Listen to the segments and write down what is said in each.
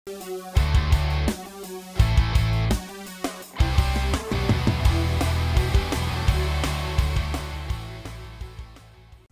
All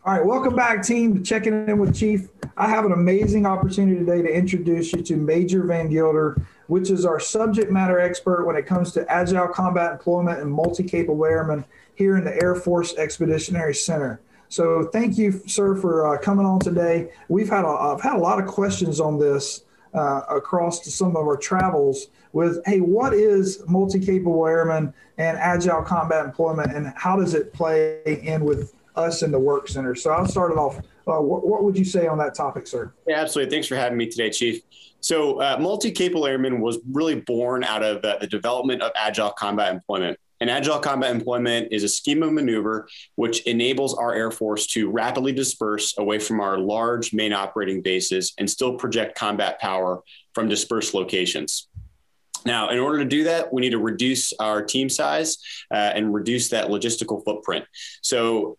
right, welcome back, team, to Checking In with Chief. I have an amazing opportunity today to introduce you to Major Van Gilder, which is our subject matter expert when it comes to agile combat employment and multi-capable airmen here in the Air Force Expeditionary Center. So thank you, sir, for coming on today. I've had a lot of questions on this across some of our travels with, hey, what is multi-capable airmen and agile combat employment, and how does it play in with us in the work center? So I'll start it off. What would you say on that topic, sir? Yeah, absolutely. Thanks for having me today, Chief. So multi-capable airmen was really born out of the development of agile combat employment. And agile combat employment is a scheme of maneuver which enables our Air Force to rapidly disperse away from our large main operating bases and still project combat power from dispersed locations. Now, in order to do that, we need to reduce our team size and reduce that logistical footprint. So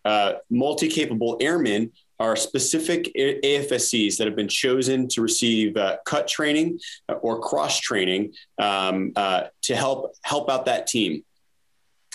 multi-capable airmen are specific AFSCs that have been chosen to receive cut training or cross training to help out that team.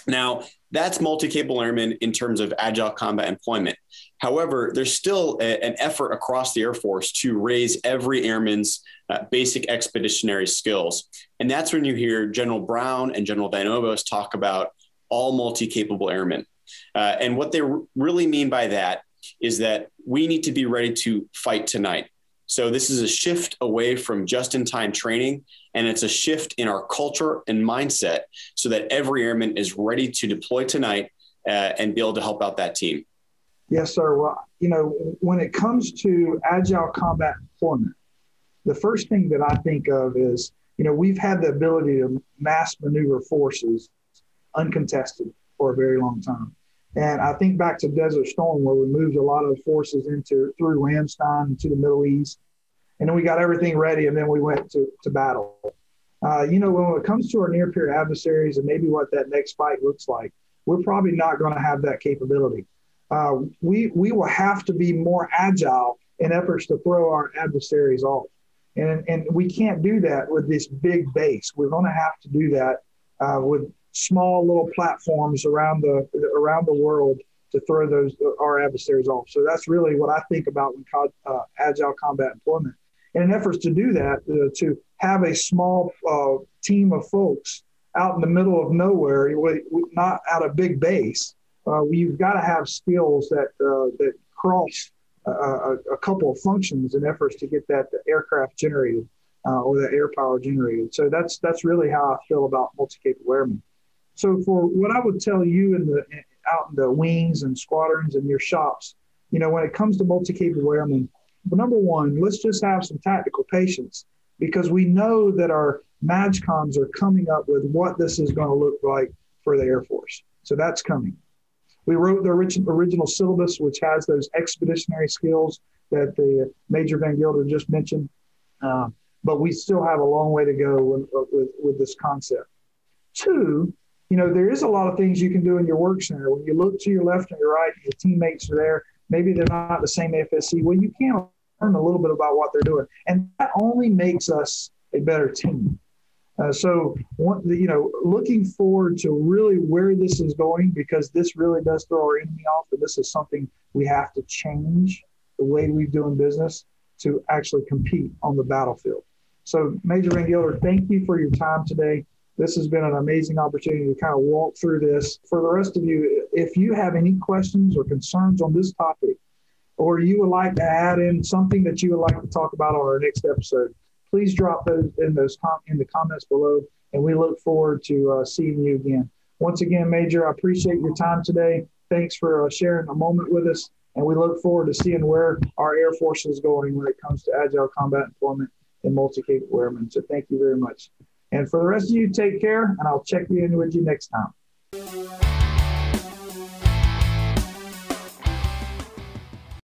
Now, that's multi-capable airmen in terms of agile combat employment. However, there's still an effort across the Air Force to raise every airman's basic expeditionary skills. And that's when you hear General Brown and General Van Obos talk about all multi-capable airmen. And what they really mean by that is that we need to be ready to fight tonight. So this is a shift away from just-in-time training, and it's a shift in our culture and mindset so that every airman is ready to deploy tonight and be able to help out that team. Yes, sir. Well, when it comes to agile combat employment, the first thing that I think of is, we've had the ability to mass maneuver forces uncontested for a very long time. And I think back to Desert Storm, where we moved a lot of forces through Ramstein to the Middle East, and then we got everything ready, and then we went to battle. When it comes to our near-peer adversaries and maybe what that next fight looks like, we're probably not going to have that capability. We will have to be more agile in efforts to throw our adversaries off. And we can't do that with this big base. We're going to have to do that with small little platforms around the world to throw our adversaries off. So that's really what I think about when agile combat employment. In an effort to do that, to have a small team of folks out in the middle of nowhere, not at a big base, you've got to have skills that cross a couple of functions in efforts to get that aircraft generated or the air power generated. So that's really how I feel about multi-capable airmen. So for what I would tell you out in the wings and squadrons and your shops, when it comes to multi-capable airmen, number one, let's just have some tactical patience, because we know that our MAJCOMs are coming up with what this is going to look like for the Air Force. So that's coming. We wrote the original syllabus, which has those expeditionary skills that the Major Van Gilder just mentioned, but we still have a long way to go with this concept. Two, there is a lot of things you can do in your work center. When you look to your left and your right, your teammates are there. Maybe they're not the same AFSC. Well, you can learn a little bit about what they're doing. And that only makes us a better team. Looking forward to really where this is going, because this really does throw our enemy off. And this is something we have to change the way we do in business to actually compete on the battlefield. So Major Van Gilder, thank you for your time today. This has been an amazing opportunity to kind of walk through this. For the rest of you, if you have any questions or concerns on this topic, or you would like to add in something that you would like to talk about on our next episode, please drop those in the comments below, and we look forward to seeing you again. Once again, Major, I appreciate your time today. Thanks for sharing a moment with us, and we look forward to seeing where our Air Force is going when it comes to agile combat employment and multi-capable airmen. So thank you very much. And for the rest of you, take care, and I'll check in with you next time.